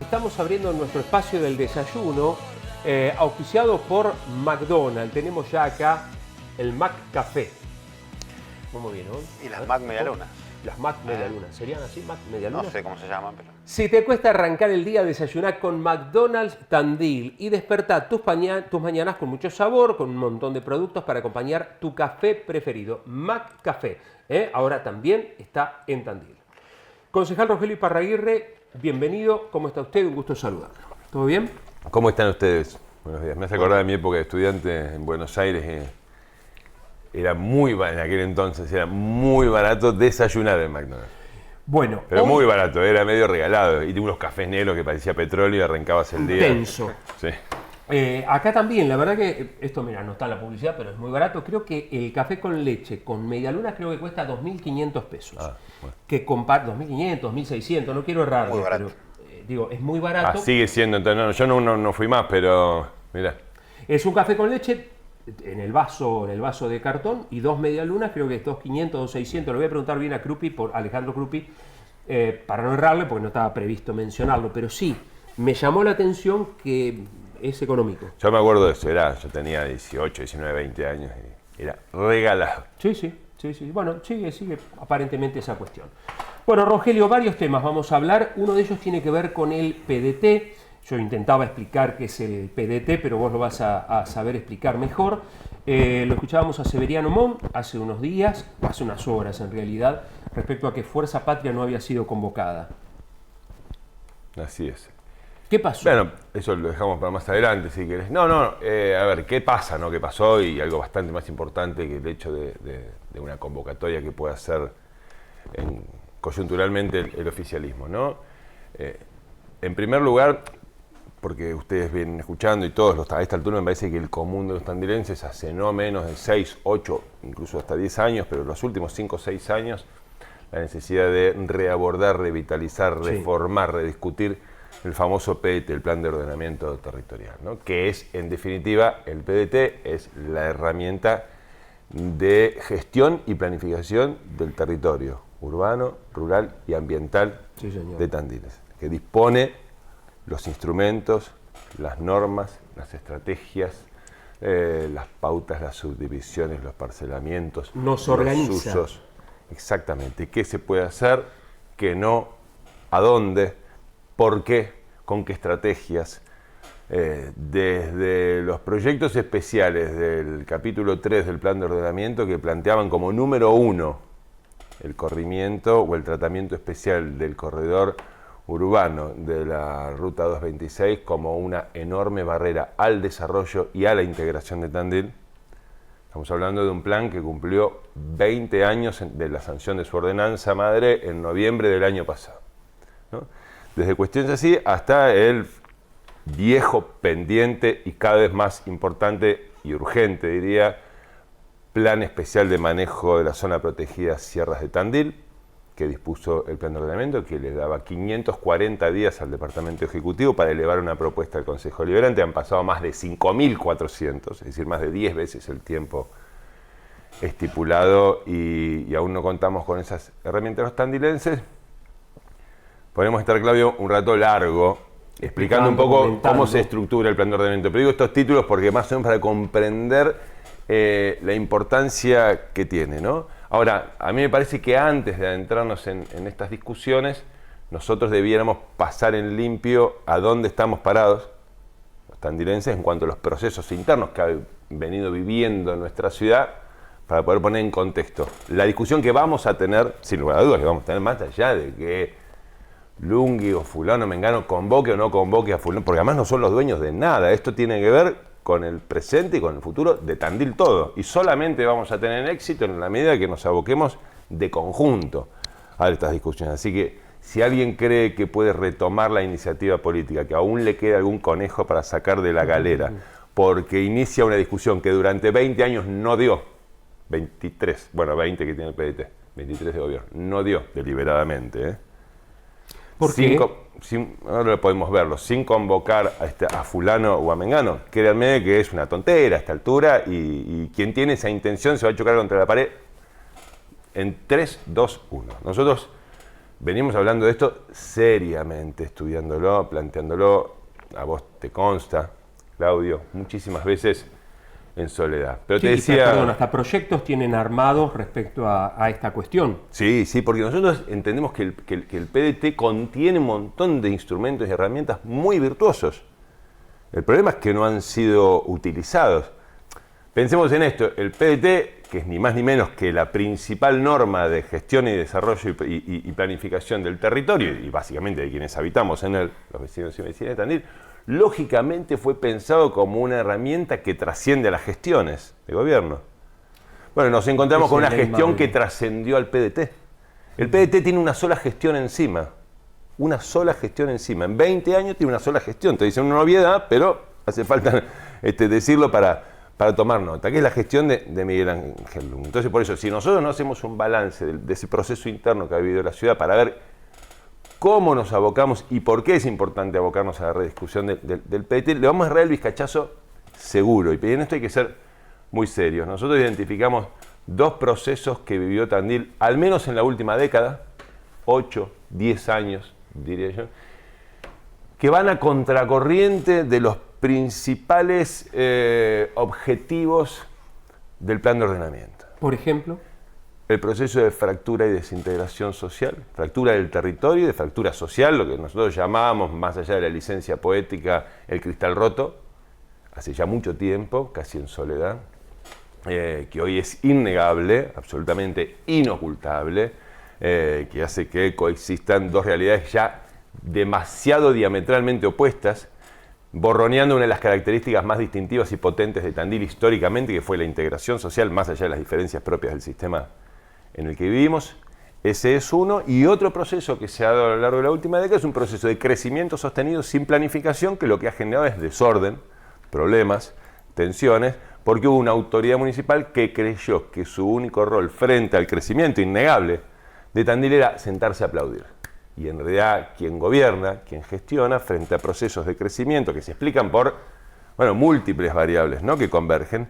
Estamos abriendo nuestro espacio del desayuno, auspiciado por McDonald's. Tenemos ya acá el Mac Café. Muy bien, ¿no? Y las Mac Medialunas. Las Mac Medialunas. ¿Serían así, Mac Medialunas? No sé cómo se llaman, pero... Si te cuesta arrancar el día, desayunar con McDonald's Tandil y despertar tus mañanas con mucho sabor, con un montón de productos para acompañar tu café preferido. Mac Café. Ahora también está en Tandil. Concejal Rogelio Iparraguirre, bienvenido. ¿Cómo está usted? Un gusto saludarlo. ¿Todo bien? ¿Cómo están ustedes? Buenos días. Me hace acordar de mi época de estudiante en Buenos Aires. Era muy barato, en aquel entonces era muy barato desayunar en McDonald's. Bueno, pero hoy, muy barato, era medio regalado. Y tengo unos cafés negros que parecía petróleo y arrancabas el día. Intenso. Sí. Acá también, la verdad que esto, mira, no está en la publicidad, pero es muy barato. Creo que el café con leche con medialunas creo que cuesta 2.500 pesos. Bueno. Que comparte 2.500, 2.600, no quiero errarle, Muy barato. pero digo, es muy barato. Sigue siendo, entonces, yo no fui más, pero mira. Es un café con leche en el vaso de cartón y dos medialunas, creo que es 2.500, 2.600. Le voy a preguntar bien a Krupi, por Alejandro Krupi, para no errarle, porque no estaba previsto mencionarlo, pero sí, me llamó la atención que es económico. Yo me acuerdo de eso, yo tenía 18, 19, 20 años y era regalado. Sí. Bueno, sigue aparentemente esa cuestión. Bueno, Rogelio, varios temas vamos a hablar. Uno de ellos tiene que ver con el PDT. Yo intentaba explicar qué es el PDT, pero vos lo vas a saber explicar mejor. Lo escuchábamos a Severiano Mon hace unos días, hace unas horas en realidad, respecto a que Fuerza Patria no había sido convocada. Así es. ¿Qué pasó? Bueno, eso lo dejamos para más adelante, si querés. A ver, ¿qué pasa, no? ¿Qué pasó? Y algo bastante más importante que el hecho de una convocatoria que pueda hacer coyunturalmente el oficialismo, ¿no? En primer lugar, porque ustedes vienen escuchando y todos a esta altura me parece que el común de los tandilenses hace no menos de 6, 8, incluso hasta 10 años, pero los últimos 5 o 6 años, la necesidad de reabordar, revitalizar, reformar, rediscutir el famoso PDT, el Plan de Ordenamiento Territorial, ¿no? Que es, en definitiva, el PDT es la herramienta de gestión y planificación del territorio urbano, rural y ambiental de Tandiles, que dispone los instrumentos, las normas, las estrategias, las pautas, las subdivisiones, los parcelamientos, nos organiza. Los usos. Exactamente. ¿Qué se puede hacer? ¿Qué no? ¿A dónde? ¿Por qué? ¿Con qué estrategias? Desde los proyectos especiales del capítulo 3 del Plan de Ordenamiento que planteaban como número 1 el corrimiento o el tratamiento especial del corredor urbano de la Ruta 226 como una enorme barrera al desarrollo y a la integración de Tandil. Estamos hablando de un plan que cumplió 20 años de la sanción de su ordenanza madre en noviembre del año pasado, ¿no? Desde cuestiones así hasta el viejo, pendiente y cada vez más importante y urgente, diría, Plan Especial de Manejo de la Zona Protegida Sierras de Tandil, que dispuso el Plan de Ordenamiento, que le daba 540 días al Departamento Ejecutivo para elevar una propuesta al Consejo Deliberante. Han pasado más de 5.400, es decir, más de 10 veces el tiempo estipulado y aún no contamos con esas herramientas los tandilenses. Podemos estar, Claudio, un rato largo explicando un poco cómo se estructura el Plan de Ordenamiento. Pero digo estos títulos porque más o menos para comprender la importancia que tiene, ¿no? Ahora, a mí me parece que antes de adentrarnos en estas discusiones, nosotros debiéramos pasar en limpio a dónde estamos parados, los tandilenses, en cuanto a los procesos internos que ha venido viviendo en nuestra ciudad, para poder poner en contexto la discusión que vamos a tener, sin lugar a dudas, que vamos a tener más allá de que Lungui o fulano, mengano, convoque o no convoque a fulano, porque además no son los dueños de nada. Esto tiene que ver con el presente y con el futuro de Tandil todo. Y solamente vamos a tener éxito en la medida que nos aboquemos de conjunto a estas discusiones. Así que si alguien cree que puede retomar la iniciativa política, que aún le queda algún conejo para sacar de la galera, porque inicia una discusión que durante 20 años no dio, 23, bueno, 20 que tiene el PDT, 23 de gobierno, no dio deliberadamente, ¿Por qué? Ahora lo podemos verlo, sin convocar a fulano o a mengano. Créanme que es una tontera a esta altura y quien tiene esa intención se va a chocar contra la pared en 3, 2, 1. Nosotros venimos hablando de esto seriamente, estudiándolo, planteándolo, a vos te consta, Claudio, muchísimas veces en soledad. Pero te decía... Perdón, hasta proyectos tienen armados respecto a esta cuestión. Sí, porque nosotros entendemos que el PDT contiene un montón de instrumentos y herramientas muy virtuosos. El problema es que no han sido utilizados. Pensemos en esto, el PDT, que es ni más ni menos que la principal norma de gestión y desarrollo y planificación del territorio, y básicamente de quienes habitamos en él, los vecinos y vecinas de Tandil, lógicamente fue pensado como una herramienta que trasciende a las gestiones de gobierno. Bueno, nos encontramos con una gestión que trascendió al PDT. El PDT tiene una sola gestión encima. Una sola gestión encima. En 20 años tiene una sola gestión. Te dicen una obviedad, pero hace falta decirlo para tomar nota, que es la gestión de Miguel Ángel Lung. Entonces, por eso, si nosotros no hacemos un balance de ese proceso interno que ha vivido la ciudad para ver cómo nos abocamos y por qué es importante abocarnos a la rediscusión del PDT, le vamos a agarrar el vizcachazo seguro. Y en esto hay que ser muy serios. Nosotros identificamos 2 procesos que vivió Tandil, al menos en la última década, 8, 10 años, diría yo, que van a contracorriente de los principales objetivos del plan de ordenamiento. Por ejemplo, el proceso de fractura y desintegración social, fractura del territorio y de fractura social, lo que nosotros llamábamos, más allá de la licencia poética, el cristal roto, hace ya mucho tiempo, casi en soledad, que hoy es innegable, absolutamente inocultable, que hace que coexistan 2 realidades ya demasiado diametralmente opuestas, borroneando una de las características más distintivas y potentes de Tandil históricamente, que fue la integración social, más allá de las diferencias propias del sistema en el que vivimos. Ese es uno. Y otro proceso que se ha dado a lo largo de la última década es un proceso de crecimiento sostenido sin planificación, que lo que ha generado es desorden, problemas, tensiones, porque hubo una autoridad municipal que creyó que su único rol frente al crecimiento innegable de Tandil era sentarse a aplaudir. Y en realidad quien gobierna, quien gestiona frente a procesos de crecimiento que se explican por múltiples variables, ¿no?, que convergen,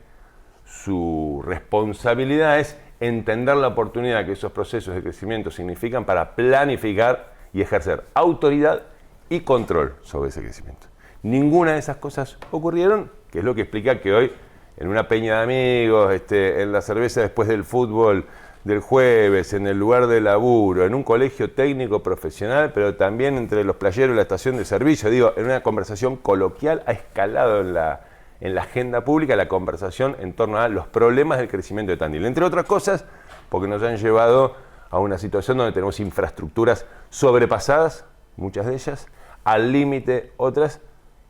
su responsabilidad es entender la oportunidad que esos procesos de crecimiento significan para planificar y ejercer autoridad y control sobre ese crecimiento. Ninguna de esas cosas ocurrieron, que es lo que explica que hoy en una peña de amigos, en la cerveza después del fútbol del jueves, en el lugar de laburo, en un colegio técnico profesional, pero también entre los playeros de la estación de servicio, en una conversación coloquial, ha escalado en la agenda pública la conversación en torno a los problemas del crecimiento de Tandil. Entre otras cosas, porque nos han llevado a una situación donde tenemos infraestructuras sobrepasadas, muchas de ellas, al límite otras,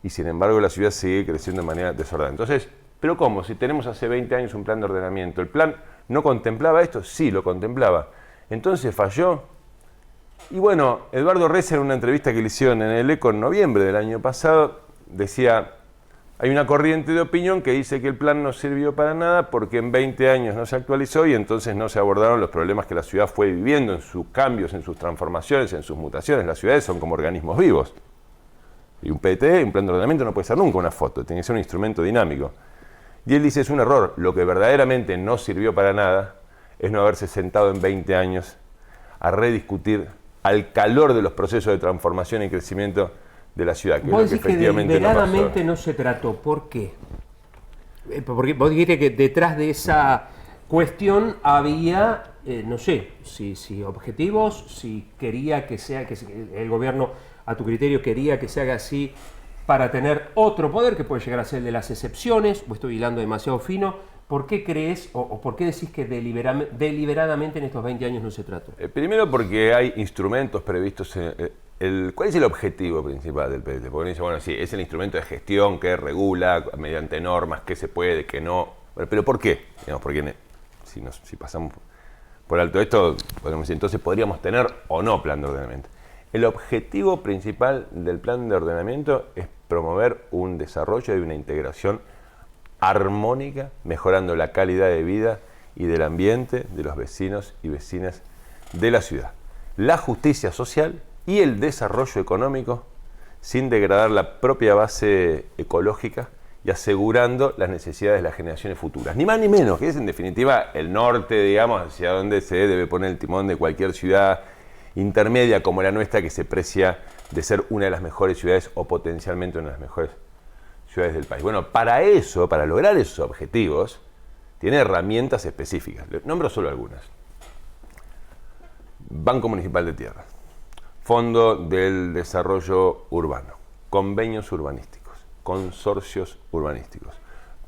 y sin embargo la ciudad sigue creciendo de manera desordenada. Entonces, ¿pero cómo? Si tenemos hace 20 años un plan de ordenamiento, ¿el plan no contemplaba esto? Sí, lo contemplaba. Entonces falló. Y bueno, Eduardo Reza, en una entrevista que le hicieron en el ECO en noviembre del año pasado, decía: hay una corriente de opinión que dice que el plan no sirvió para nada porque en 20 años no se actualizó y entonces no se abordaron los problemas que la ciudad fue viviendo en sus cambios, en sus transformaciones, en sus mutaciones. Las ciudades son como organismos vivos. Y un PDT, un plan de ordenamiento, no puede ser nunca una foto, tiene que ser un instrumento dinámico. Y él dice: es un error. Lo que verdaderamente no sirvió para nada es no haberse sentado en 20 años a rediscutir al calor de los procesos de transformación y crecimiento de la ciudad. Que vos decís que deliberadamente no no se trató. ¿Por qué? Porque vos dijiste que detrás de esa cuestión había, no sé, si objetivos, si quería que el gobierno, a tu criterio, quería que se haga así para tener otro poder que puede llegar a ser el de las excepciones, o estoy hilando demasiado fino. ¿Por qué crees o por qué decís que deliberadamente en estos 20 años no se trató? Primero porque hay instrumentos previstos. ¿Cuál es el objetivo principal del PDT? Porque dice, bueno, sí, es el instrumento de gestión que regula mediante normas qué se puede, qué no. ¿Pero por qué? Digamos, porque si pasamos por alto esto, podemos decir, entonces podríamos tener o no plan de ordenamiento. El objetivo principal del plan de ordenamiento es promover un desarrollo y una integración armónica, mejorando la calidad de vida y del ambiente de los vecinos y vecinas de la ciudad. La justicia social y el desarrollo económico sin degradar la propia base ecológica y asegurando las necesidades de las generaciones futuras. Ni más ni menos, que es en definitiva el norte, digamos, hacia donde se debe poner el timón de cualquier ciudad intermedia como la nuestra, que se precia de ser una de las mejores ciudades o potencialmente una de las mejores ciudades del país. Bueno, para eso, para lograr esos objetivos, tiene herramientas específicas. Les nombro solo algunas. Banco Municipal de Tierras, Fondo del Desarrollo Urbano, convenios urbanísticos, consorcios urbanísticos,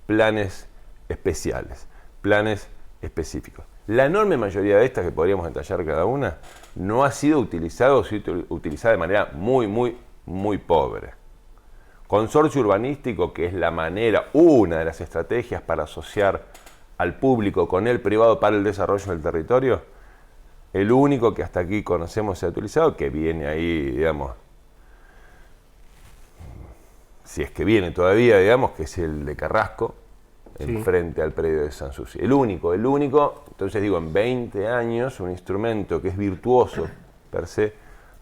planes especiales, planes específicos. La enorme mayoría de estas, que podríamos detallar cada una, no ha sido utilizada o utilizada de manera muy pobre. Consorcio urbanístico, que es la manera, una de las estrategias para asociar al público con el privado para el desarrollo del territorio, el único que hasta aquí conocemos se ha utilizado, que viene ahí, digamos, si es que viene todavía, digamos, que es el de Carrasco, frente al predio de Sanssouci. El único, entonces digo, en 20 años, un instrumento que es virtuoso per se,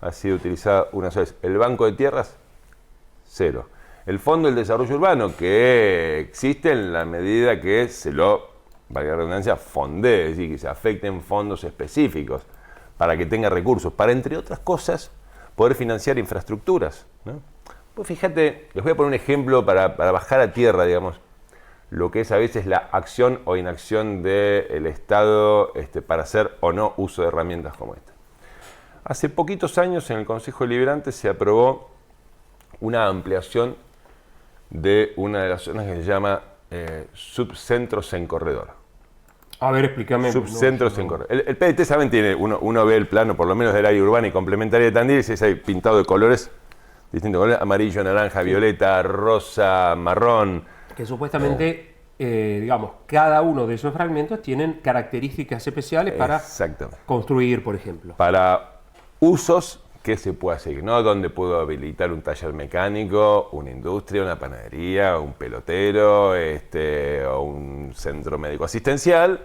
ha sido utilizado una sola vez. El Banco de Tierras, 0. El Fondo del Desarrollo Urbano, que existe en la medida que se lo, valga la redundancia, fondee, es decir, que se afecten fondos específicos para que tenga recursos, para, entre otras cosas, poder financiar infraestructuras, ¿no? Pues fíjate, les voy a poner un ejemplo para bajar a tierra, digamos, lo que es a veces la acción o inacción del Estado para hacer o no uso de herramientas como esta. Hace poquitos años en el Consejo Deliberante se aprobó una ampliación de una de las zonas que se llama subcentros en corredor. A ver, explícame. Subcentros en corredor. El PDT, ¿saben? Tiene, uno ve el plano, por lo menos del área urbana y complementaria de Tandil, y es ahí pintado de colores, distintos colores, amarillo, naranja, violeta, rosa, marrón. Que supuestamente, digamos, cada uno de esos fragmentos tienen características especiales para construir, por ejemplo. Para usos que se puede seguir, ¿no? Donde puedo habilitar un taller mecánico, una industria, una panadería, un pelotero, o un centro médico asistencial,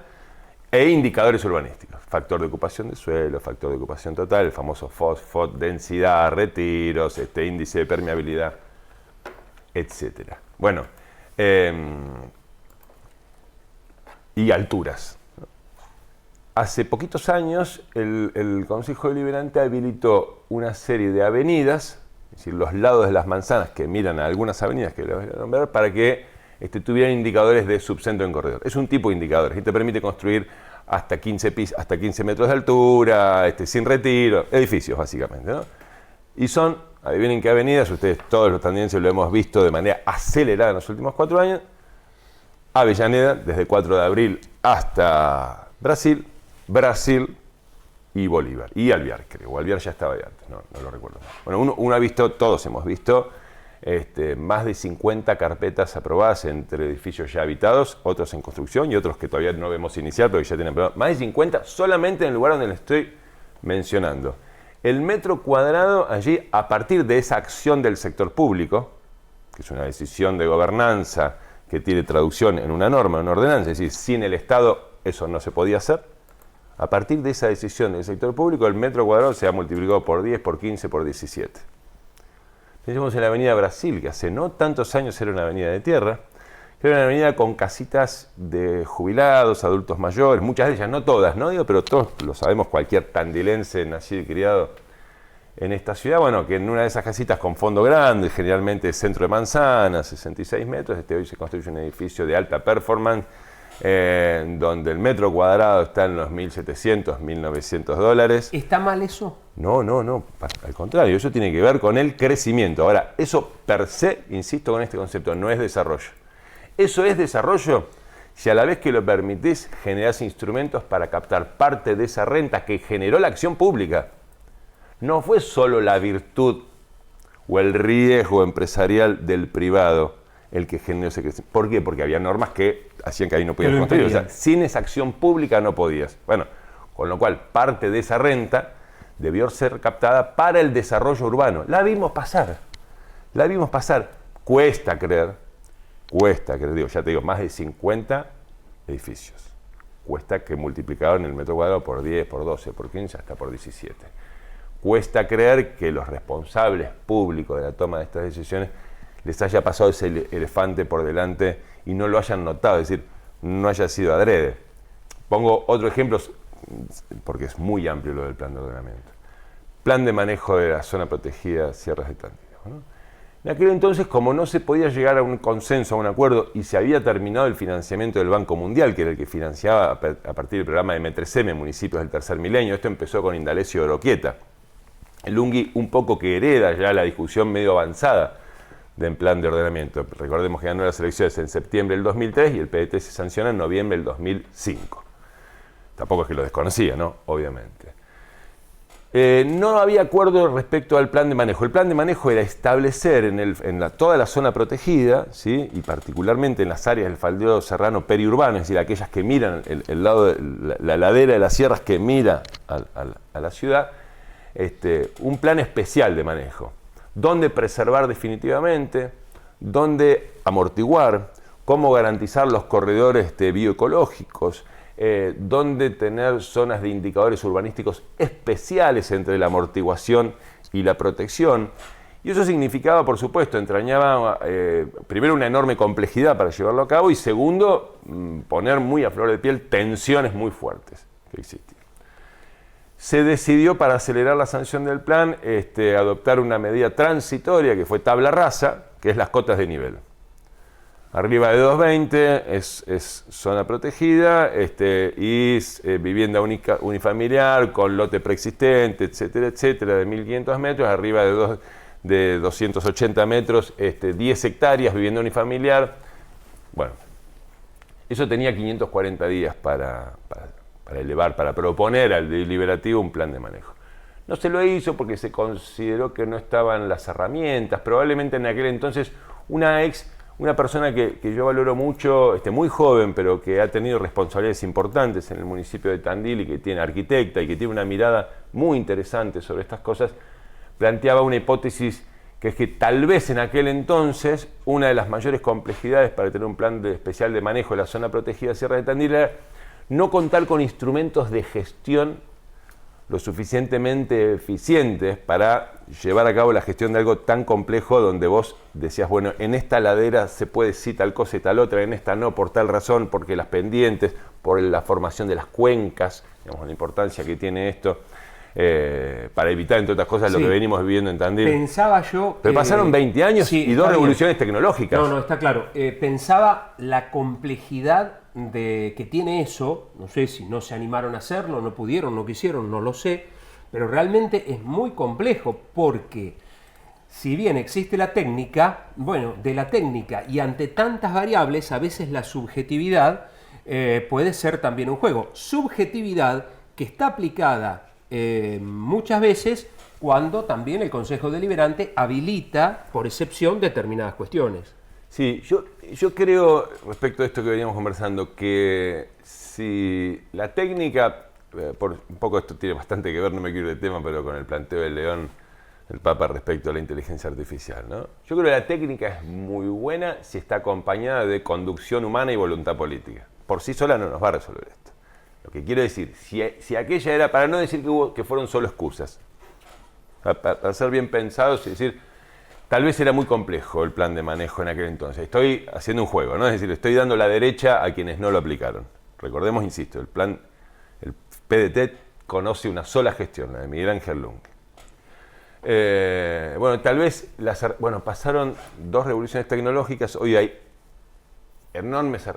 e indicadores urbanísticos. Factor de ocupación de suelo, factor de ocupación total, el famoso FOSFOT, densidad, retiros, índice de permeabilidad, etcétera. Bueno, y alturas. Hace poquitos años el Consejo Deliberante habilitó una serie de avenidas, es decir, los lados de las manzanas que miran a algunas avenidas que les voy a nombrar, para que tuvieran indicadores de subcentro en corredor. Es un tipo de indicadores y te permite construir hasta 15 metros de altura, sin retiro, edificios básicamente, ¿no? Y son, adivinen qué avenidas, ustedes todos los tandienses lo hemos visto de manera acelerada en los últimos 4 años. Avellaneda, desde 4 de abril hasta Brasil y Bolívar. Y Alvear, creo. Alvear ya estaba de antes, no lo recuerdo. Bueno, uno ha visto, todos hemos visto, más de 50 carpetas aprobadas entre edificios ya habitados, otros en construcción y otros que todavía no vemos iniciar, pero que ya tienen aprobado. Más de 50 solamente en el lugar donde les estoy mencionando. El metro cuadrado allí, a partir de esa acción del sector público, que es una decisión de gobernanza que tiene traducción en una norma, en una ordenanza, es decir, sin el Estado eso no se podía hacer. A partir de esa decisión del sector público, el metro cuadrado se ha multiplicado por 10, por 15, por 17. Pensemos en la avenida Brasil, que hace no tantos años era una avenida de tierra, que era una avenida con casitas de jubilados, adultos mayores, muchas de ellas, no todas, ¿no? Digo, pero todos lo sabemos, cualquier tandilense nacido y criado en esta ciudad, bueno, que en una de esas casitas con fondo grande, generalmente centro de manzana, 66 metros, hoy se construye un edificio de alta performance, donde el metro cuadrado está en los $1.700, $1.900. ¿Está mal eso? No, al contrario, eso tiene que ver con el crecimiento. Ahora, eso per se, insisto con este concepto, no es desarrollo. Eso es desarrollo si a la vez que lo permitís generás instrumentos para captar parte de esa renta que generó la acción pública. No fue solo la virtud o el riesgo empresarial del privado el que generó ese crecimiento. ¿Por qué? Porque había normas que hacían que ahí no podías construir. O sea, sin esa acción pública no podías. Bueno, con lo cual parte de esa renta debió ser captada para el desarrollo urbano. La vimos pasar. Cuesta creer, digo, ya te digo, más de 50 edificios. Cuesta que multiplicaron el metro cuadrado por 10, por 12, por 15, hasta por 17. Cuesta creer que los responsables públicos de la toma de estas decisiones les haya pasado ese elefante por delante y no lo hayan notado, es decir, no haya sido adrede. Pongo otro ejemplo, porque es muy amplio lo del plan de ordenamiento. plan de manejo de la zona protegida Sierras de Tandil, ¿no? En aquel entonces, como no se podía llegar a un consenso, a un acuerdo, y se había terminado el financiamiento del Banco Mundial, que era el que financiaba a partir del programa de M3M, municipios del tercer milenio, esto empezó con Indalecio Oroquieta. El UNGUI un poco que hereda ya la discusión medio avanzada del plan de ordenamiento. Recordemos que ganó las elecciones en septiembre del 2003 y el PDT se sanciona en noviembre del 2005. Tampoco es que lo desconocía, ¿no? Obviamente. No había acuerdo respecto al plan de manejo. El plan de manejo era establecer toda la zona protegida, ¿sí? Y particularmente en las áreas del faldeo serrano periurbano, es decir, aquellas que miran el lado de la ladera de las sierras que mira a la ciudad, un plan especial de manejo, donde preservar definitivamente, donde amortiguar, cómo garantizar los corredores bioecológicos, donde tener zonas de indicadores urbanísticos especiales entre la amortiguación y la protección. Y eso significaba, por supuesto, entrañaba primero una enorme complejidad para llevarlo a cabo y segundo, poner muy a flor de piel tensiones muy fuertes que existían. Se decidió, para acelerar la sanción del plan, adoptar una medida transitoria que fue tabla rasa, que es las cotas de nivel. Arriba de 220 es zona protegida y vivienda unifamiliar con lote preexistente, etcétera, de 1.500 metros. Arriba de 280 metros, 10 hectáreas, vivienda unifamiliar. Bueno, eso tenía 540 días para proponer al deliberativo un plan de manejo. No se lo hizo porque se consideró que no estaban las herramientas. Probablemente en aquel entonces una persona que yo valoro mucho, muy joven, pero que ha tenido responsabilidades importantes en el municipio de Tandil y que tiene arquitecta y que tiene una mirada muy interesante sobre estas cosas, planteaba una hipótesis que es que tal vez en aquel entonces una de las mayores complejidades para tener un plan especial de manejo de la zona protegida Sierra de Tandil era no contar con instrumentos de gestión lo suficientemente eficientes para llevar a cabo la gestión de algo tan complejo donde vos decías, bueno, en esta ladera se puede sí tal cosa y tal otra, en esta no, por tal razón, porque las pendientes, por la formación de las cuencas, digamos, la importancia que tiene esto, para evitar, entre otras cosas, lo que venimos viviendo en Tandil. Pensaba yo... Pero pasaron 20 años y dos revoluciones tecnológicas. No, está claro. Pensaba la complejidad que tiene eso, no sé si no se animaron a hacerlo, no pudieron, no quisieron, no lo sé, pero realmente es muy complejo porque si bien existe la técnica, bueno, de la técnica y ante tantas variables, a veces la subjetividad puede ser también un juego. Subjetividad que está aplicada muchas veces cuando también el Consejo Deliberante habilita, por excepción, determinadas cuestiones. Sí, yo creo, respecto a esto que veníamos conversando, que si la técnica, un poco esto tiene bastante que ver, no me quiero ir de tema, pero con el planteo de León, el Papa, respecto a la inteligencia artificial, ¿no? Yo creo que la técnica es muy buena si está acompañada de conducción humana y voluntad política. Por sí sola no nos va a resolver esto. Lo que quiero decir, si aquella era, para no decir que fueron solo excusas, para ser bien pensados y decir, tal vez era muy complejo el plan de manejo en aquel entonces. Estoy haciendo un juego, ¿no? Es decir, estoy dando la derecha a quienes no lo aplicaron. Recordemos, insisto, el PDT conoce una sola gestión, la de Miguel Ángel Lung. Bueno, tal vez pasaron dos revoluciones tecnológicas. Hoy hay enormes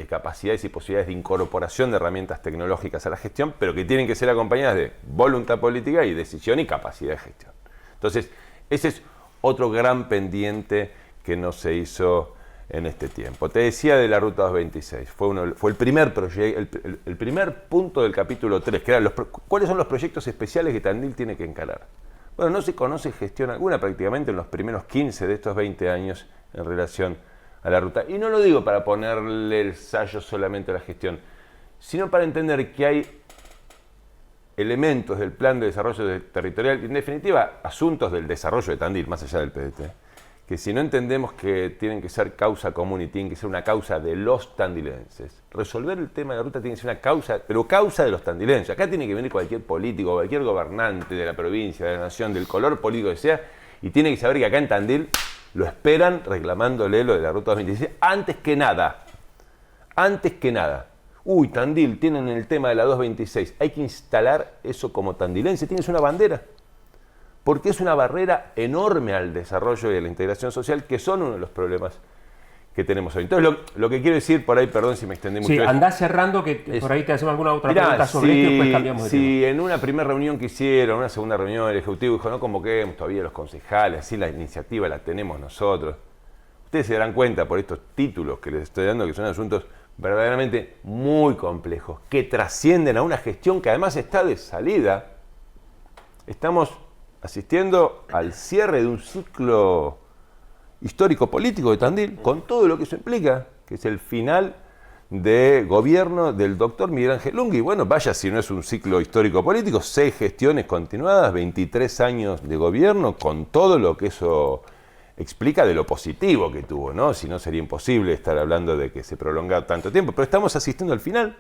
capacidades y posibilidades de incorporación de herramientas tecnológicas a la gestión, pero que tienen que ser acompañadas de voluntad política y decisión y capacidad de gestión. Entonces, ese es otro gran pendiente que no se hizo en este tiempo. Te decía de la Ruta 226, fue el primer proyecto, el primer punto del capítulo 3, que era cuáles son los proyectos especiales que Tandil tiene que encarar. Bueno, no se conoce gestión alguna prácticamente en los primeros 15 de estos 20 años en relación a la ruta. Y no lo digo para ponerle el sello solamente a la gestión, sino para entender que hay elementos del plan de desarrollo territorial, en definitiva, asuntos del desarrollo de Tandil, más allá del PDT, que si no entendemos que tienen que ser causa común y tienen que ser una causa de los tandilenses, resolver el tema de la ruta tiene que ser una causa, pero causa de los tandilenses. Acá tiene que venir cualquier político, cualquier gobernante de la provincia, de la nación, del color político que sea, y tiene que saber que acá en Tandil lo esperan reclamándole lo de la Ruta 2016 antes que nada. Antes que nada. Uy, Tandil, tienen el tema de la 226. Hay que instalar eso como tandilense. Tienes una bandera. porque es una barrera enorme al desarrollo y a la integración social, que son uno de los problemas que tenemos hoy. Entonces, lo que quiero decir, por ahí, perdón si me extendí mucho. Sí, andá cerrando, que por ahí te hacemos alguna otra pregunta sobre esto y después cambiamos de tema. Si en una primera reunión que hicieron, una segunda reunión, el Ejecutivo dijo, no convoquemos todavía a los concejales, así la iniciativa la tenemos nosotros. Ustedes se darán cuenta por estos títulos que les estoy dando, que son asuntos verdaderamente muy complejos, que trascienden a una gestión que además está de salida. Estamos asistiendo al cierre de un ciclo histórico-político de Tandil, con todo lo que eso implica, que es el final de gobierno del doctor Miguel Ángel Lungui. Bueno, vaya si no es un ciclo histórico-político, 6 gestiones continuadas, 23 años de gobierno, con todo lo que eso explica de lo positivo que tuvo, ¿no? Si no, sería imposible estar hablando de que se prolonga tanto tiempo, pero estamos asistiendo al final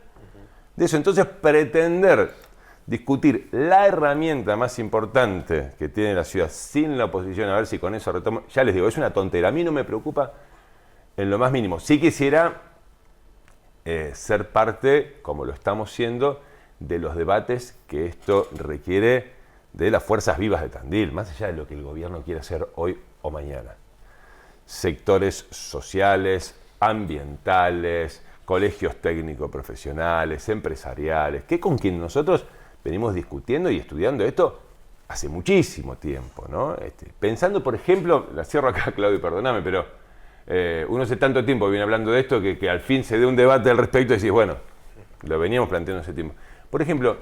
de eso. Entonces, pretender discutir la herramienta más importante que tiene la ciudad sin la oposición, a ver si con eso retomo, ya les digo, es una tontera. A mí no me preocupa en lo más mínimo. Sí quisiera ser parte, como lo estamos siendo, de los debates que esto requiere de las fuerzas vivas de Tandil, más allá de lo que el gobierno quiere hacer hoy o mañana. Sectores sociales, ambientales, colegios técnico-profesionales, empresariales, que con quien nosotros venimos discutiendo y estudiando esto hace muchísimo tiempo, ¿no? Pensando, por ejemplo, la cierro acá, Claudio, perdóname, pero uno hace tanto tiempo que viene hablando de esto que al fin se dé un debate al respecto y decís, bueno, lo veníamos planteando hace tiempo. Por ejemplo,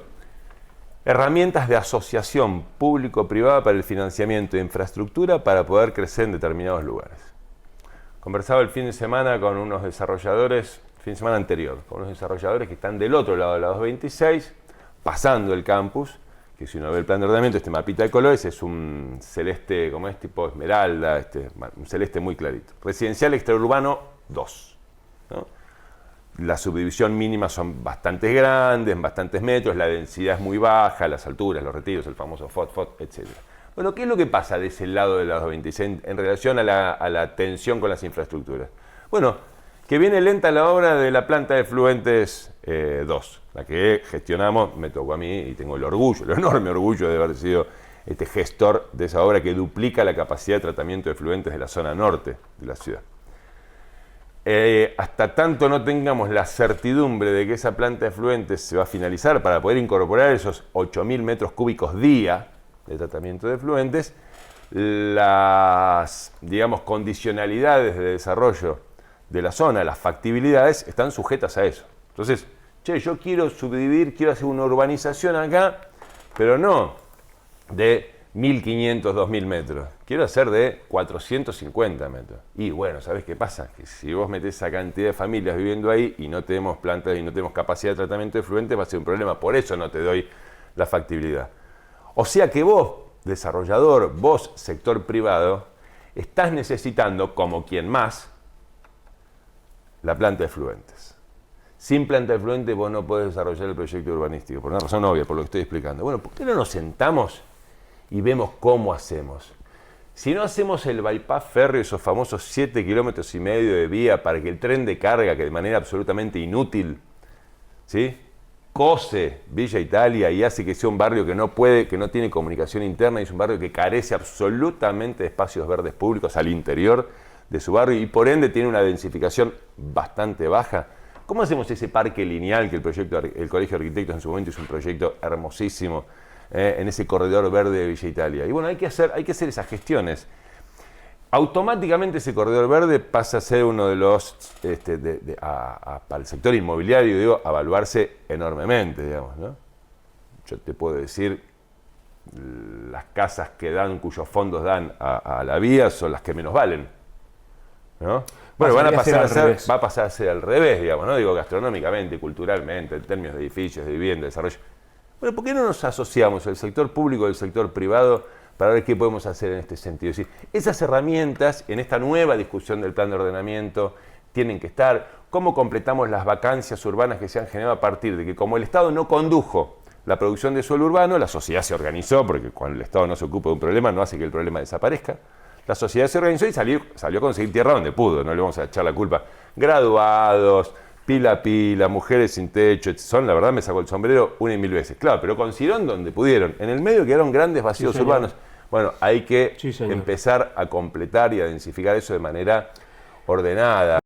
herramientas de asociación público-privada para el financiamiento de infraestructura para poder crecer en determinados lugares. Conversaba el fin de semana con unos desarrolladores, fin de semana anterior, con unos desarrolladores que están del otro lado de la 226, pasando el campus, que si uno ve el plan de ordenamiento, este mapita de colores es un celeste, como es tipo esmeralda, un celeste muy clarito. Residencial extraurbano 2, ¿no? La subdivisión mínima son bastante grandes, bastantes metros, la densidad es muy baja, las alturas, los retiros, el famoso FOT, etc. Bueno, ¿qué es lo que pasa de ese lado de la 226 en relación a la tensión con las infraestructuras? Bueno, que viene lenta la obra de la planta de efluentes 2, la que gestionamos, me tocó a mí y tengo el orgullo, el enorme orgullo de haber sido gestor de esa obra que duplica la capacidad de tratamiento de efluentes de la zona norte de la ciudad. Hasta tanto no tengamos la certidumbre de que esa planta de efluentes se va a finalizar para poder incorporar esos 8.000 metros cúbicos día de tratamiento de efluentes, las, digamos, condicionalidades de desarrollo de la zona, las factibilidades, están sujetas a eso. Entonces, yo quiero subdividir, quiero hacer una urbanización acá, pero no de 1.500, 2.000 metros. Quiero hacer de 450 metros. Y bueno, ¿sabés qué pasa? Que si vos metés esa cantidad de familias viviendo ahí y no tenemos plantas y no tenemos capacidad de tratamiento de efluentes, va a ser un problema. Por eso no te doy la factibilidad. O sea que vos, desarrollador, vos, sector privado, estás necesitando, como quien más, la planta de efluentes. Sin planta de efluentes vos no podés desarrollar el proyecto urbanístico, por una razón obvia, por lo que estoy explicando. Bueno, ¿por qué no nos sentamos y vemos cómo hacemos? Si no hacemos el bypass férreo, esos famosos 7,5 kilómetros de vía para que el tren de carga, que de manera absolutamente inútil, ¿sí?, cose Villa Italia y hace que sea un barrio que no puede, que no tiene comunicación interna, y es un barrio que carece absolutamente de espacios verdes públicos al interior de su barrio y por ende tiene una densificación bastante baja. ¿Cómo hacemos ese parque lineal que el Colegio de Arquitectos en su momento hizo un proyecto hermosísimo en ese corredor verde de Villa Italia? Y bueno, hay que hacer esas gestiones. Automáticamente ese corredor verde pasa a ser uno de los, para el sector inmobiliario, digo, a evaluarse enormemente, digamos, ¿no? Yo te puedo decir, las casas que dan, cuyos fondos dan a la vía son las que menos valen, ¿no? Bueno, va a pasar a ser al revés, digamos, ¿no? Digo, gastronómicamente, culturalmente, en términos de edificios, de vivienda, de desarrollo. Bueno, ¿por qué no nos asociamos el sector público y el sector privado para ver qué podemos hacer en este sentido? Es decir, esas herramientas en esta nueva discusión del plan de ordenamiento tienen que estar. ¿Cómo completamos las vacancias urbanas que se han generado a partir de que, como el Estado no condujo la producción de suelo urbano, la sociedad se organizó, porque cuando el Estado no se ocupa de un problema no hace que el problema desaparezca? La sociedad se organizó y salió a conseguir tierra donde pudo, no le vamos a echar la culpa. Graduados, pila a pila, mujeres sin techo, la verdad me sacó el sombrero 1 y 1000 veces. Claro, pero consiguieron donde pudieron. En el medio quedaron grandes vacíos urbanos. Bueno, hay que Sí, señor. empezar a completar y a densificar eso de manera ordenada.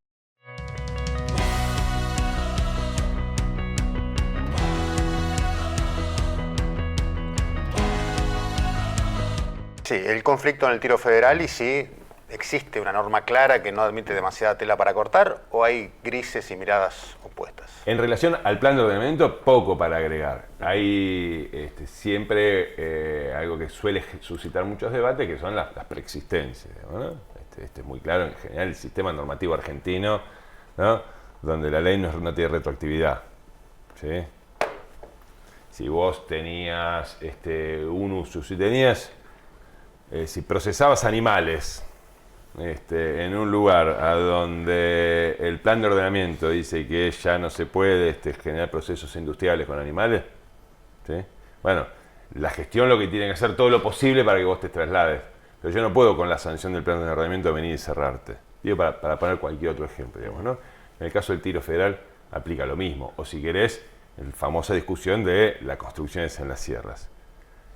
Sí, el conflicto en el tiro federal y si existe una norma clara que no admite demasiada tela para cortar o hay grises y miradas opuestas. En relación al plan de ordenamiento, poco para agregar. Hay siempre algo que suele suscitar muchos debates, que son las preexistencias, ¿no? Es muy claro en general el sistema normativo argentino, ¿no? Donde la ley no tiene retroactividad, ¿sí? Si vos tenías un uso, si procesabas animales en un lugar a donde el plan de ordenamiento dice que ya no se puede generar procesos industriales con animales, ¿sí? Bueno, la gestión lo que tiene que hacer todo lo posible para que vos te traslades. Pero yo no puedo con la sanción del plan de ordenamiento venir y cerrarte. Digo, para poner cualquier otro ejemplo, digamos, ¿no? En el caso del tiro federal aplica lo mismo. O si querés, la famosa discusión de las construcciones en las sierras.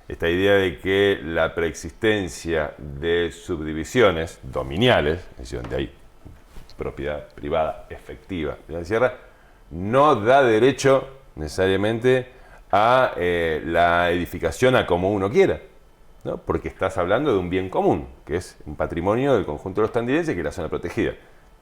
Esta idea de que la preexistencia de subdivisiones dominiales, es decir, donde hay propiedad privada efectiva de la sierra, no da derecho necesariamente a la edificación a como uno quiera, ¿no? Porque estás hablando de un bien común, que es un patrimonio del conjunto de los tandilenses, que es la zona protegida.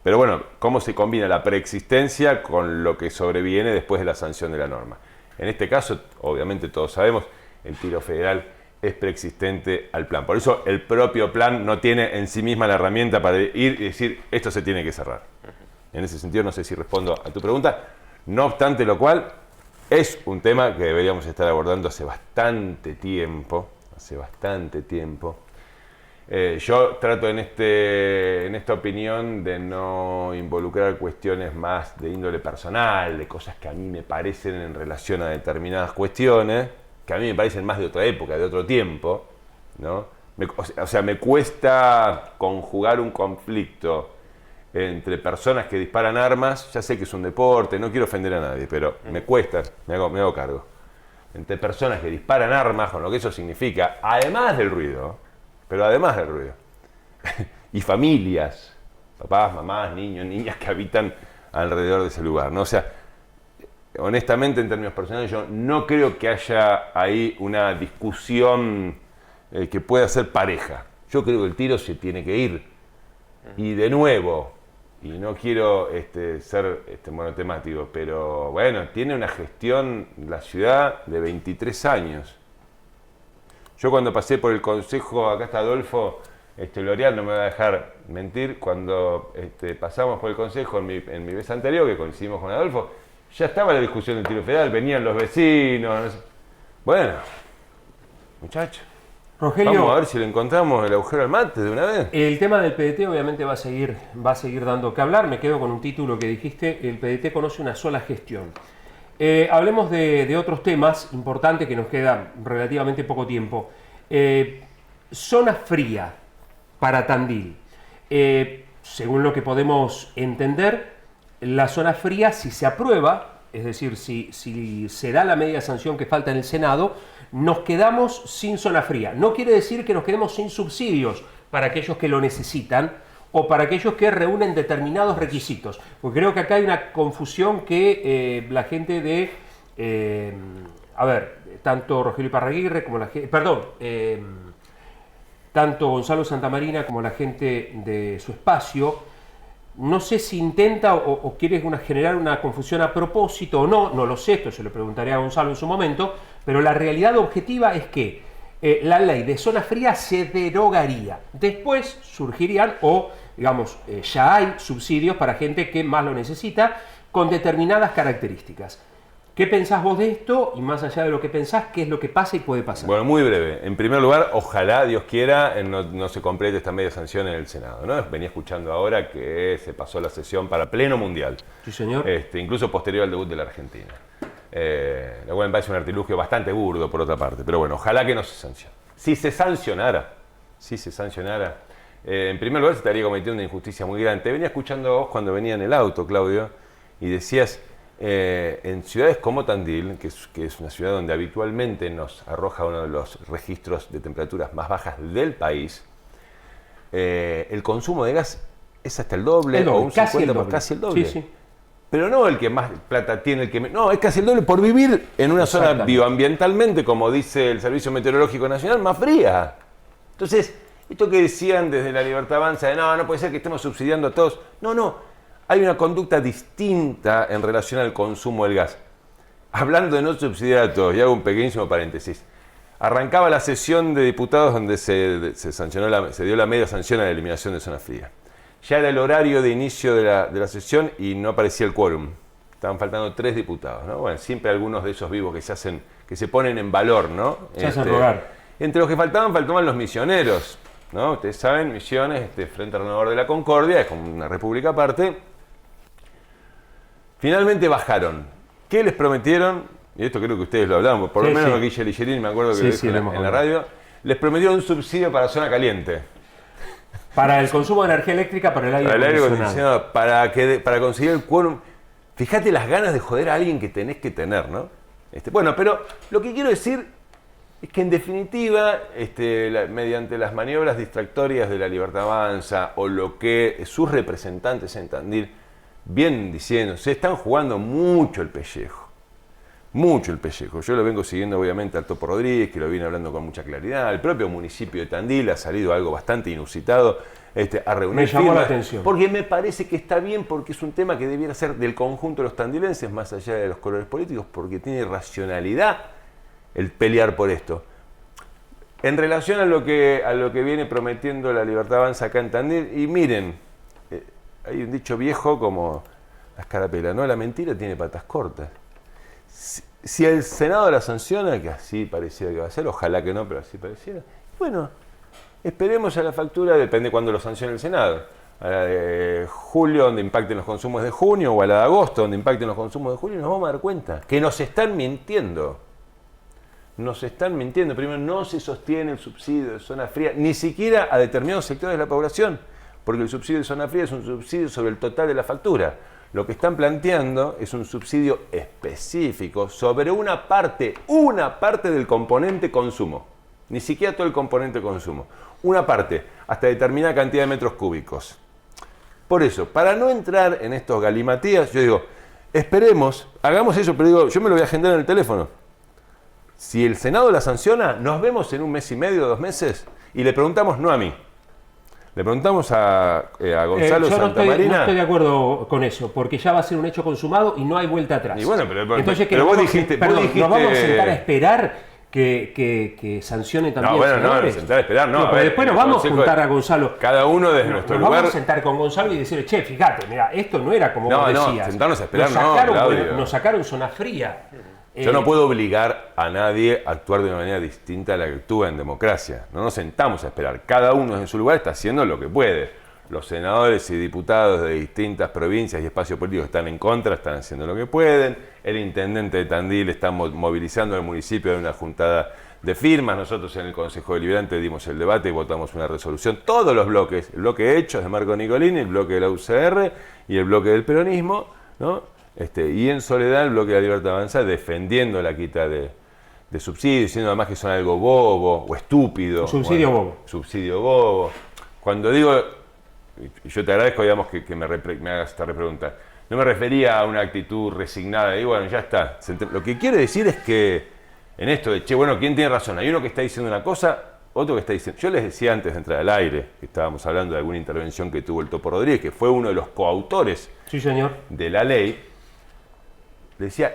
Pero bueno, ¿cómo se combina la preexistencia con lo que sobreviene después de la sanción de la norma? En este caso, obviamente todos sabemos, el tiro federal es preexistente al plan. Por eso el propio plan no tiene en sí misma la herramienta para ir y decir esto se tiene que cerrar. En ese sentido no sé si respondo a tu pregunta. No obstante lo cual, es un tema que deberíamos estar abordando hace bastante tiempo. Yo trato en esta opinión de no involucrar cuestiones más de índole personal, de cosas que a mí me parecen en relación a determinadas cuestiones, que a mí me parecen más de otra época, de otro tiempo, ¿no? Me cuesta conjugar un conflicto entre personas que disparan armas, ya sé que es un deporte, no quiero ofender a nadie, pero me cuesta, me hago cargo. Entre personas que disparan armas, con lo que eso significa, además del ruido, y familias, papás, mamás, niños, niñas que habitan alrededor de ese lugar, ¿no? O sea, honestamente, en términos personales, yo no creo que haya ahí una discusión que pueda ser pareja. Yo creo que el tiro se tiene que ir. Y de nuevo, y no quiero ser monotemático, pero bueno, tiene una gestión la ciudad de 23 años. Yo cuando pasé por el consejo, acá está Adolfo, L'Oreal no me va a dejar mentir, cuando pasamos por el consejo en mi vez anterior, que coincidimos con Adolfo, ya estaba la discusión del tiro federal, venían los vecinos, no sé. Bueno, muchachos, Rogelio, vamos a ver si le encontramos el agujero al mate de una vez. el tema del PDT obviamente va a seguir dando que hablar. Me quedo con un título que dijiste, el PDT conoce una sola gestión. Hablemos de otros temas importantes que nos queda relativamente poco tiempo. Zona fría para Tandil. Según lo que podemos entender, la zona fría, si se aprueba, es decir, si se da la media sanción que falta en el Senado, nos quedamos sin zona fría. No quiere decir que nos quedemos sin subsidios para aquellos que lo necesitan o para aquellos que reúnen determinados requisitos. Porque creo que acá hay una confusión que la gente de... tanto Rogelio Iparraguirre como la gente... tanto Gonzalo Santamarina como la gente de su espacio, no sé si intenta o quiere generar una confusión a propósito o no, no lo sé, esto se lo preguntaré a Gonzalo en su momento, pero la realidad objetiva es que la ley de zona fría se derogaría. Después surgirían, ya hay subsidios para gente que más lo necesita, con determinadas características. ¿Qué pensás vos de esto? Y más allá de lo que pensás, ¿qué es lo que pasa y puede pasar? Bueno, muy breve. En primer lugar, ojalá, Dios quiera, no se complete esta media sanción en el Senado, ¿no? Venía escuchando ahora que se pasó la sesión para pleno mundial. Sí, señor. Incluso posterior al debut de la Argentina. Lo cual me parece un artilugio bastante burdo, por otra parte. Pero bueno, ojalá que no se sancione. Si se sancionara, en primer lugar se estaría cometiendo una injusticia muy grande. Te venía escuchando a vos cuando venía en el auto, Claudio, y decías... en ciudades como Tandil, que es una ciudad donde habitualmente nos arroja uno de los registros de temperaturas más bajas del país, el consumo de gas es hasta el doble, o un 50%, casi el doble. Sí. Pero no el que más plata tiene, no, es casi el doble por vivir en una zona bioambientalmente, como dice el Servicio Meteorológico Nacional, más fría. Entonces, esto que decían desde La Libertad Avanza, de no puede ser que estemos subsidiando a todos. No, hay una conducta distinta en relación al consumo del gas. Hablando de no subsidiar a todos, y hago un pequeñísimo paréntesis. Arrancaba la sesión de diputados donde se dio la media sanción a la eliminación de zona fría. Ya era el horario de inicio de la sesión y no aparecía el quórum. Estaban faltando 3 diputados, ¿no? Bueno, siempre algunos de esos vivos que se ponen en valor, ¿no? Se hacen rogar. Entre los que faltaban los misioneros, ¿no? Ustedes saben, Misiones, Frente Renovador de la Concordia, es como una república aparte. Finalmente bajaron. ¿Qué les prometieron? Y esto creo que ustedes lo hablaban, por lo menos lo que Guille Ligerini, me acuerdo que lo dijo en la radio. Les prometieron un subsidio para zona caliente. Para el consumo de energía eléctrica, para el aire acondicionado. Para conseguir el quórum. Fíjate las ganas de joder a alguien que tenés que tener, ¿no? Bueno, pero lo que quiero decir es que en definitiva, mediante las maniobras distractorias de La Libertad Avanza o lo que sus representantes en Tandil vienen diciendo, se están jugando mucho el pellejo. Mucho el pellejo. Yo lo vengo siguiendo obviamente al Topo Rodríguez, que lo viene hablando con mucha claridad. El propio municipio de Tandil ha salido algo bastante inusitado a reunir me llamó firmas, la atención. porque me parece que está bien, porque es un tema que debiera ser del conjunto de los tandilenses, más allá de los colores políticos, porque tiene racionalidad el pelear por esto. En relación a lo que viene prometiendo La Libertad Avanza acá en Tandil, y miren, hay un dicho viejo como la escarapela, ¿no? La mentira tiene patas cortas. Si el Senado la sanciona, que así parecía que va a ser, ojalá que no, pero así pareciera, bueno, esperemos a la factura, depende cuándo lo sancione el Senado, a la de julio, donde impacten los consumos de junio, o a la de agosto, donde impacten los consumos de julio, nos vamos a dar cuenta que nos están mintiendo. Nos están mintiendo. Primero, no se sostiene el subsidio de zona fría, ni siquiera a determinados sectores de la población, porque el subsidio de zona fría es un subsidio sobre el total de la factura. Lo que están planteando es un subsidio específico sobre una parte del componente consumo. Ni siquiera todo el componente consumo. Una parte, hasta determinada cantidad de metros cúbicos. Por eso, para no entrar en estos galimatías, yo digo, esperemos, hagamos eso, pero digo, yo me lo voy a agendar en el teléfono. Si el Senado la sanciona, nos vemos en 1 mes y medio, 2 meses, y le preguntamos, no a mí, le preguntamos a Gonzalo Santamarina. No estoy de acuerdo con eso, porque ya va a ser un hecho consumado y no hay vuelta atrás. Y bueno, entonces, pero vos dijiste... nos vamos a sentar a esperar que sancionen también. No, bueno, no, sentar a esperar, no. Pero después nos vamos a juntar a Gonzalo. Cada uno desde nuestro lugar. Vamos a sentar con Gonzalo y decirle, che, fíjate, mira, esto no era como vos decías. No, sentarnos a esperar, nos sacaron zona fría. Yo no puedo obligar a nadie a actuar de una manera distinta a la que actúa en democracia. No nos sentamos a esperar. Cada uno en su lugar está haciendo lo que puede. Los senadores y diputados de distintas provincias y espacios políticos están en contra, están haciendo lo que pueden. El intendente de Tandil está movilizando al municipio de una juntada de firmas. Nosotros en el Consejo Deliberante dimos el debate y votamos una resolución. Todos los bloques, el bloque de Hechos de Marco Nicolini, el bloque de la UCR y el bloque del peronismo, ¿no? Y en soledad el bloque de La Libertad Avanza defendiendo la quita de subsidios, diciendo además que son algo bobo o estúpido. Subsidio bobo. Subsidio bobo. Cuando digo, y yo te agradezco, digamos, que me hagas esta repregunta, no me refería a una actitud resignada, y bueno, ya está. Lo que quiero decir es que en esto de, che, bueno, ¿quién tiene razón? Hay uno que está diciendo una cosa, otro que está diciendo... Yo les decía antes de entrar al aire, que estábamos hablando de alguna intervención que tuvo el Topo Rodríguez, que fue uno de los coautores de la ley. Le decía,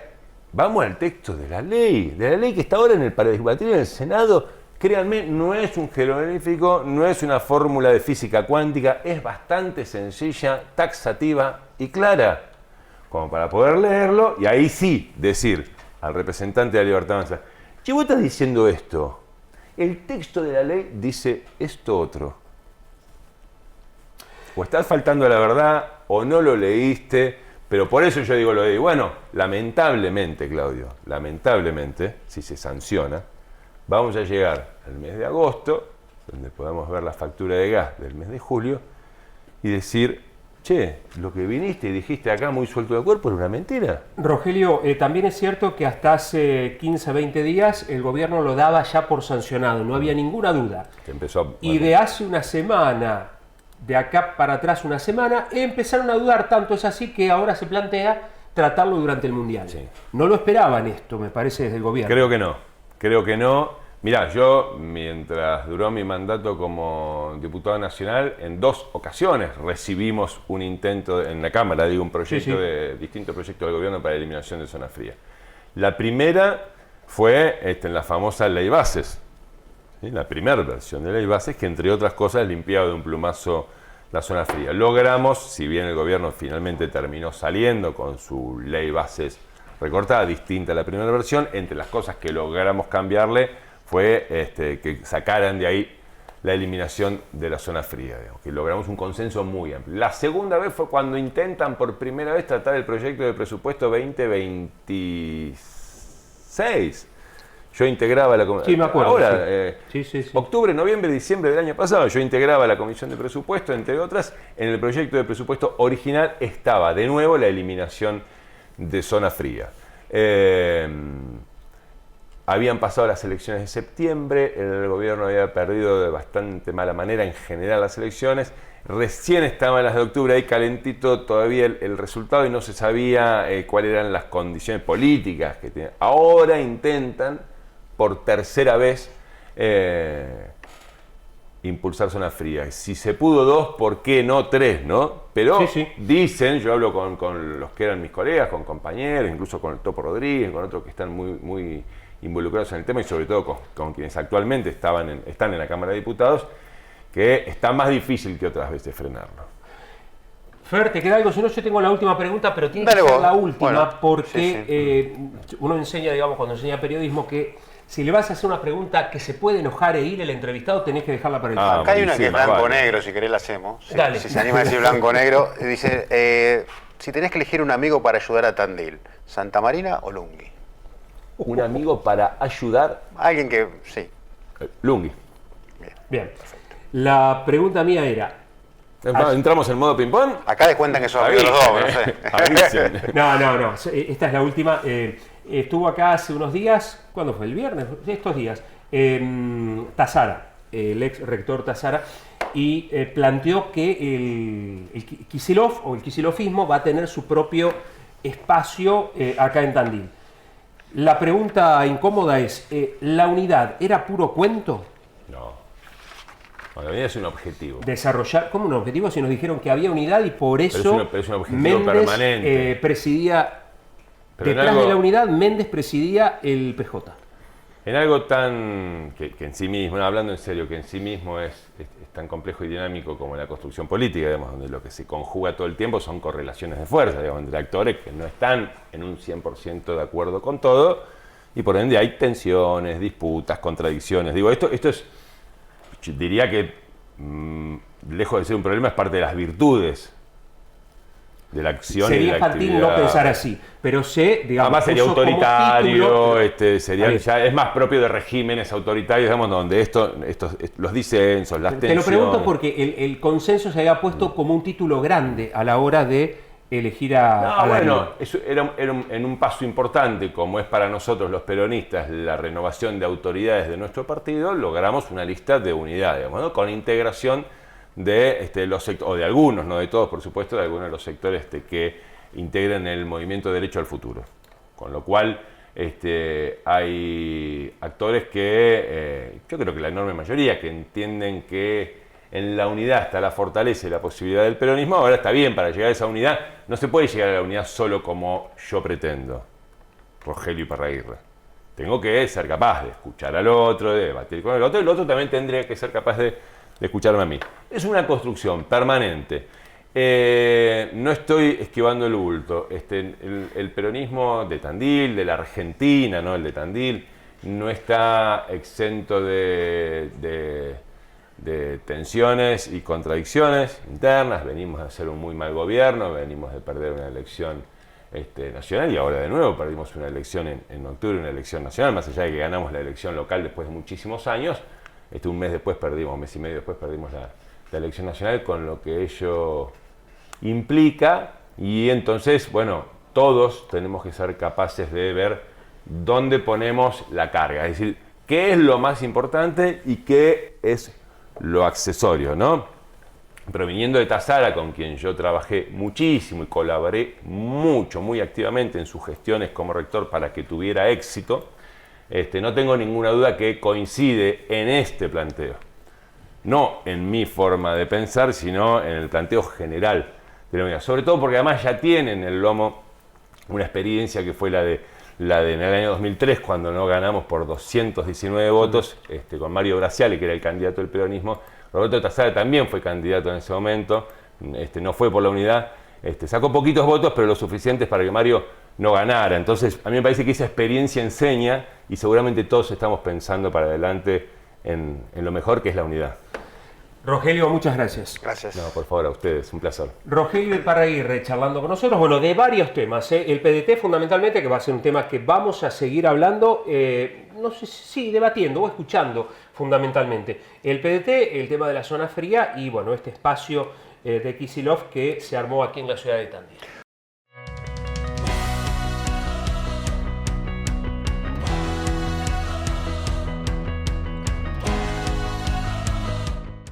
vamos al texto de la ley que está ahora para debatir en el Senado. Créanme, no es un jeroglífico, no es una fórmula de física cuántica, es bastante sencilla, taxativa y clara, como para poder leerlo y ahí sí decir al representante de La Libertad Avanza, che, vos estás diciendo esto, el texto de la ley dice esto otro. O estás faltando a la verdad, o no lo leíste. Pero por eso yo digo lo de, bueno, lamentablemente, Claudio, lamentablemente, si se sanciona, vamos a llegar al mes de agosto, donde podamos ver la factura de gas del mes de julio, y decir, che, lo que viniste y dijiste acá muy suelto de cuerpo era una mentira. Rogelio, también es cierto que hasta hace 15, 20 días el gobierno lo daba ya por sancionado, no había ninguna duda. Y de hace una semana, de acá para atrás una semana, empezaron a dudar, tanto es así que ahora se plantea tratarlo durante el Mundial. Sí. No lo esperaban esto, me parece, desde el gobierno. Creo que no. Mirá, yo, mientras duró mi mandato como diputado nacional, en 2 ocasiones recibimos un intento en la Cámara, digo, un proyecto distinto proyecto del gobierno para la eliminación de zona fría. La primera fue en la famosa Ley Bases, ¿sí? La primera versión de Ley Bases, que entre otras cosas limpiaba de un plumazo la zona fría. Logramos, si bien el gobierno finalmente terminó saliendo con su Ley Bases recortada, distinta a la primera versión, entre las cosas que logramos cambiarle fue que sacaran de ahí la eliminación de la zona fría, digamos, que logramos un consenso muy amplio. La segunda vez fue cuando intentan por primera vez tratar el proyecto de presupuesto 2026. Yo integraba la comisión. Sí, me acuerdo. Ahora, sí. octubre, noviembre, diciembre del año pasado, yo integraba la comisión de presupuesto, entre otras. En el proyecto de presupuesto original estaba de nuevo la eliminación de zona fría. Habían pasado las elecciones de septiembre, el gobierno había perdido de bastante mala manera en general las elecciones, recién estaban las de octubre ahí calentito todavía el resultado y no se sabía cuáles eran las condiciones políticas que tenían. Ahora intentan por tercera vez impulsar zona fría. Si se pudo 2, ¿por qué no 3, no? Pero dicen, yo hablo con los que eran mis colegas, con compañeros, incluso con el Topo Rodríguez, con otros que están muy involucrados en el tema y sobre todo con quienes actualmente están en la Cámara de Diputados, que está más difícil que otras veces frenarlo. Fer, ¿te queda algo? Si no, yo tengo la última pregunta, pero tiene que ser la última, porque uno enseña, digamos, cuando enseña periodismo, que si le vas a hacer una pregunta que se puede enojar e ir el entrevistado, tenés que dejarla para el final. Acá hay una que es blanco-negro, si querés la hacemos. Si se anima a decir blanco-negro, dice, si tenés que elegir un amigo para ayudar a Tandil, ¿Santa Marina o Lungui? Un amigo para ayudar. Alguien que, sí. Lungui. Bien. La pregunta mía era... ¿Entramos en modo ping-pong? Acá descuentan que son amigos los dos, no sé. No. Esta es la última. Estuvo acá hace unos días, ¿cuándo fue? ¿El viernes? Estos días. Tazara, el ex rector Tazara, y planteó que el Kicillof o el kicillofismo va a tener su propio espacio acá en Tandil. La pregunta incómoda es, ¿la unidad era puro cuento? No. La unidad es un objetivo. Desarrollar, ¿cómo un objetivo? Si nos dijeron que había unidad y por eso pero es un objetivo Méndez permanente. Presidía, pero detrás de la unidad, Méndez presidía el PJ. En algo tan, que en sí mismo, hablando en serio, que en sí mismo es tan complejo y dinámico como la construcción política, digamos, donde lo que se conjuga todo el tiempo son correlaciones de fuerza, digamos, entre actores que no están en un 100% de acuerdo con todo, y por ende hay tensiones, disputas, contradicciones. Digo, esto es, diría que, lejos de ser un problema, es parte de las virtudes de la acción. Sería y de la infantil actividad. no pensar así, pero digamos, además sería puso como autoritario, título, ya es más propio de regímenes autoritarios, digamos, donde los disensos, las tensiones. Te lo pregunto porque el consenso se había puesto como un título grande a la hora de elegir a bueno, eso era en un paso importante, como es para nosotros los peronistas la renovación de autoridades de nuestro partido, logramos una lista de unidad, digamos, ¿no? Con integración de los sectores, o de algunos, no de todos, por supuesto, de algunos de los sectores que integran el movimiento Derecho al Futuro. Con lo cual hay actores que, yo creo que la enorme mayoría, que entienden que en la unidad está la fortaleza y la posibilidad del peronismo. Ahora está bien, para llegar a esa unidad, no se puede llegar a la unidad solo como yo pretendo, Rogelio Iparraguirre. Tengo que ser capaz de escuchar al otro, de debatir con el otro, y el otro también tendría que ser capaz de escucharme a mí. Es una construcción permanente. No estoy esquivando el bulto. El peronismo de Tandil, de la Argentina, ¿no? El de Tandil, no está exento de tensiones y contradicciones internas. Venimos de hacer un muy mal gobierno, venimos de perder una elección nacional y ahora de nuevo perdimos una elección en octubre, una elección nacional, más allá de que ganamos la elección local después de muchísimos años. Un mes después perdimos, un mes y medio después perdimos la elección nacional, con lo que ello implica, y entonces, bueno, todos tenemos que ser capaces de ver dónde ponemos la carga, es decir, qué es lo más importante y qué es lo accesorio, ¿no? Proviniendo de Tazara, con quien yo trabajé muchísimo y colaboré mucho, muy activamente en sus gestiones como rector para que tuviera éxito, no tengo ninguna duda que coincide en este planteo. No en mi forma de pensar, sino en el planteo general de la unidad. Sobre todo porque además ya tienen en el lomo una experiencia que fue la de en el año 2003, cuando no ganamos por 219 votos, con Mario Graciale, que era el candidato del peronismo. Roberto Tazara también fue candidato en ese momento, no fue por la unidad, sacó poquitos votos, pero lo suficientes para que Mario no ganara. Entonces, a mí me parece que esa experiencia enseña, y seguramente todos estamos pensando para adelante en lo mejor que es la unidad. Rogelio, muchas gracias. Gracias. No, por favor, a ustedes, un placer. Rogelio Iparraguirre charlando con nosotros, bueno, de varios temas. El PDT fundamentalmente, que va a ser un tema que vamos a seguir hablando, no sé si debatiendo o escuchando fundamentalmente. El PDT, el tema de la zona fría y bueno, este espacio de Kicillof que se armó aquí en la ciudad de Tandil.